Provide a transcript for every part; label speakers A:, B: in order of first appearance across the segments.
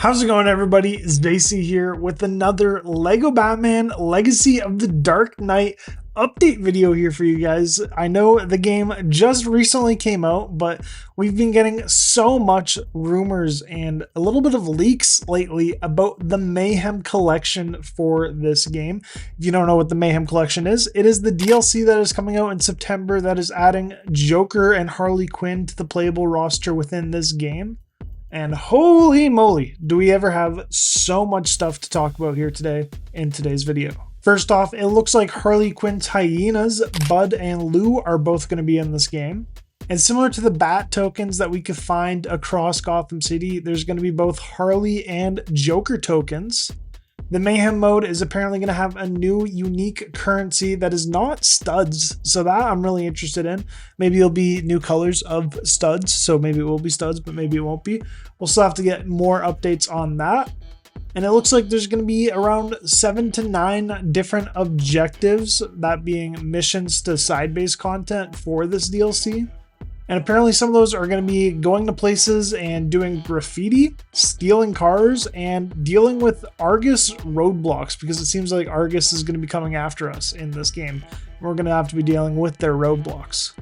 A: How's it going, everybody? It's Daisy here with another Lego Batman Legacy of the Dark Knight update video here for you guys. I know the game just recently came out, but we've been getting so much rumors and a little bit of leaks lately about the Mayhem Collection for this game. If you don't know what the Mayhem Collection is, it is the DLC that is coming out in September that is adding Joker and Harley Quinn to the playable roster within this game. And holy moly, do we ever have so much stuff to talk about here today in today's video. First off, it looks like Harley Quinn's hyenas, Bud and Lou, are both going to be in this game. And similar to the Bat tokens that we could find across Gotham City, there's going to be both Harley and Joker tokens. The Mayhem mode is apparently going to have a new unique currency that is not studs, so that I'm really interested in. Maybe it'll be new colors of studs, so maybe it will be studs, but maybe it won't be. We'll still have to get more updates on that. And it looks like there's going to be around 7 to 9 different objectives, that being missions to side-based content for this DLC. And apparently some of those are going to be going to places and doing graffiti, stealing cars, and dealing with Argus roadblocks, because it seems like Argus is going to be coming after us in this game. We're going to have to be dealing with their roadblocks.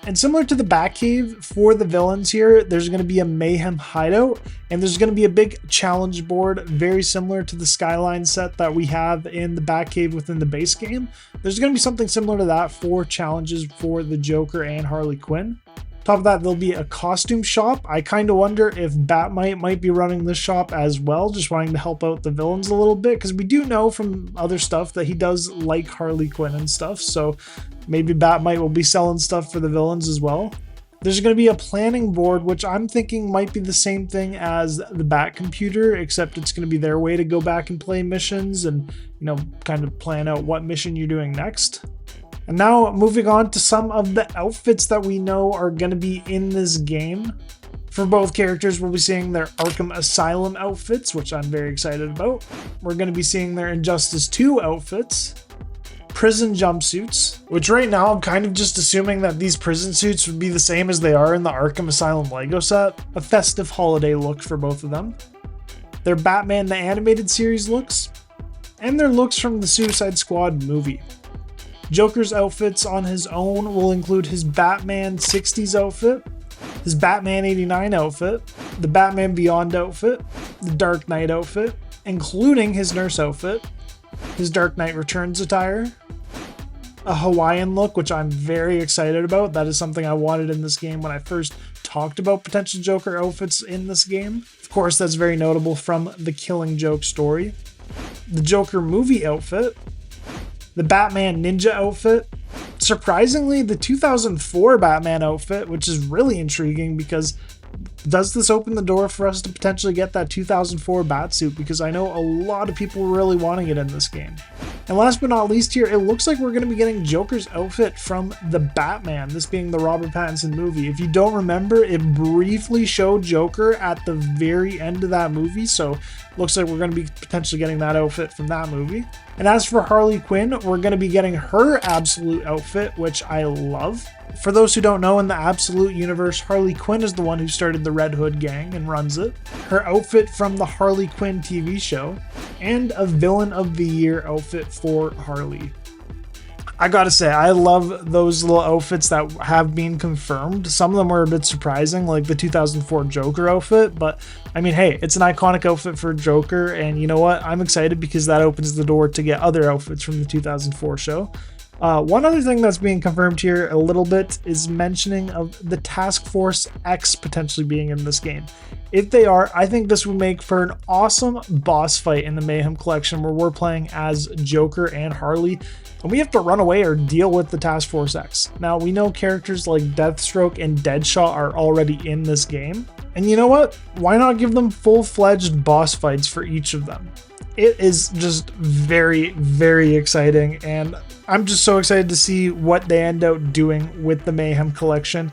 A: And similar to the Batcave for the villains here, there's going to be a Mayhem hideout, and there's going to be a big challenge board very similar to the Skyline set that we have in the Batcave within the base game. There's going to be something similar to that for challenges for the Joker and Harley Quinn. Top of that, there'll be a costume shop. I kind of wonder if Batmite might be running this shop as well, just wanting to help out the villains a little bit, because we do know from other stuff that he does like Harley Quinn and stuff, so maybe Batmite will be selling stuff for the villains as well. There's going to be a planning board, which I'm thinking might be the same thing as the Bat computer, except it's going to be their way to go back and play missions and, kind of plan out what mission you're doing next. And now moving on to some of the outfits that we know are going to be in this game. For both characters, we'll be seeing their Arkham Asylum outfits, which I'm very excited about. We're going to be seeing their Injustice 2 outfits, prison jumpsuits, which right now I'm kind of just assuming that these prison suits would be the same as they are in the Arkham Asylum Lego set, a festive holiday look for both of them, their Batman the Animated Series looks, and their looks from the Suicide Squad movie. Joker's outfits on his own will include his Batman 60s outfit, his Batman 89 outfit, the Batman Beyond outfit, the Dark Knight outfit, including his nurse outfit, his Dark Knight Returns attire, a Hawaiian look, which I'm very excited about. That is something I wanted in this game when I first talked about potential Joker outfits in this game. Of course, that's very notable from the Killing Joke story. The Joker movie outfit, the Batman Ninja outfit, surprisingly the 2004 Batman outfit, which is really intriguing because does this open the door for us to potentially get that 2004 Batsuit, because I know a lot of people were really wanting it in this game. And last but not least here, it looks like we're going to be getting Joker's outfit from the Batman, this being the Robert Pattinson movie. If you don't remember, it briefly showed Joker at the very end of that movie, so looks like we're going to be potentially getting that outfit from that movie. And as for Harley Quinn, we're going to be getting her Absolute outfit, which I love. For those who don't know, in the Absolute universe, Harley Quinn is the one who started the Red Hood gang and runs it. Her outfit from the Harley Quinn TV show, and a Villain of the Year outfit for Harley. I gotta say, I love those little outfits that have been confirmed. Some of them were a bit surprising, like the 2004 Joker outfit, but I mean, hey, it's an iconic outfit for Joker, and you know what? I'm excited because that opens the door to get other outfits from the 2004 show. One other thing that's being confirmed here a little bit is mentioning of the Task Force X potentially being in this game. If they are, I think this would make for an awesome boss fight in the Mayhem Collection where we're playing as Joker and Harley, and we have to run away or deal with the Task Force X. Now, we know characters like Deathstroke and Deadshot are already in this game, and you know what? Why not give them full-fledged boss fights for each of them? It is just very, very exciting, and I'm just so excited to see what they end up doing with the Mayhem Collection.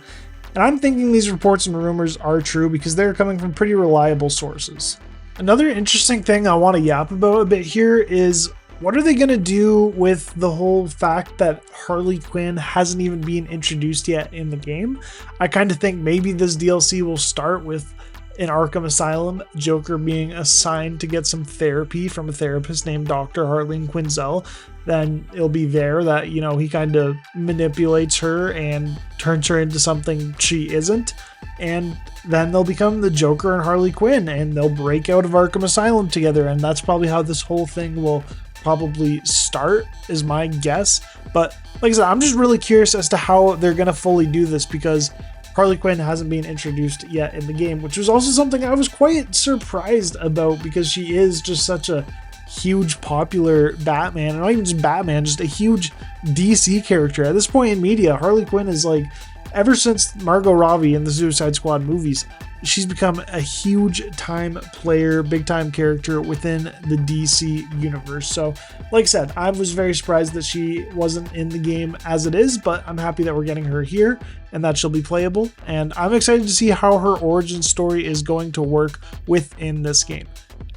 A: And I'm thinking these reports and rumors are true because they're coming from pretty reliable sources. Another interesting thing I want to yap about a bit here is, what are they going to do with the whole fact that Harley Quinn hasn't even been introduced yet in the game? I kind of think maybe this DLC will start with in Arkham Asylum, Joker being assigned to get some therapy from a therapist named Dr. Harleen Quinzel, then it'll be there that, you know, he kind of manipulates her and turns her into something she isn't. And then they'll become the Joker and Harley Quinn, and they'll break out of Arkham Asylum together. And that's probably how this whole thing will probably start, is my guess. But like I said, I'm just really curious as to how they're going to fully do this, because Harley Quinn hasn't been introduced yet in the game, which was also something I was quite surprised about, because she is just such a huge popular Batman, and not even just Batman, just a huge DC character. At this point in media, Harley Quinn is like, ever since Margot Robbie in the Suicide Squad movies, she's become a huge time player, big time character within the DC universe. So like I said, I was very surprised that she wasn't in the game as it is, but I'm happy that we're getting her here and that she'll be playable. And I'm excited to see how her origin story is going to work within this game.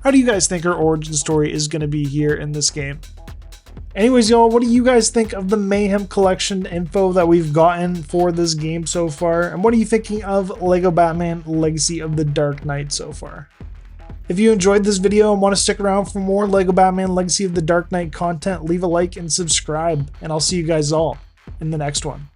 A: How do you guys think her origin story is going to be here in this game? Anyways, y'all, what do you guys think of the Mayhem Collection info that we've gotten for this game so far? And what are you thinking of LEGO Batman Legacy of the Dark Knight so far? If you enjoyed this video and want to stick around for more LEGO Batman Legacy of the Dark Knight content, leave a like and subscribe, and I'll see you guys all in the next one.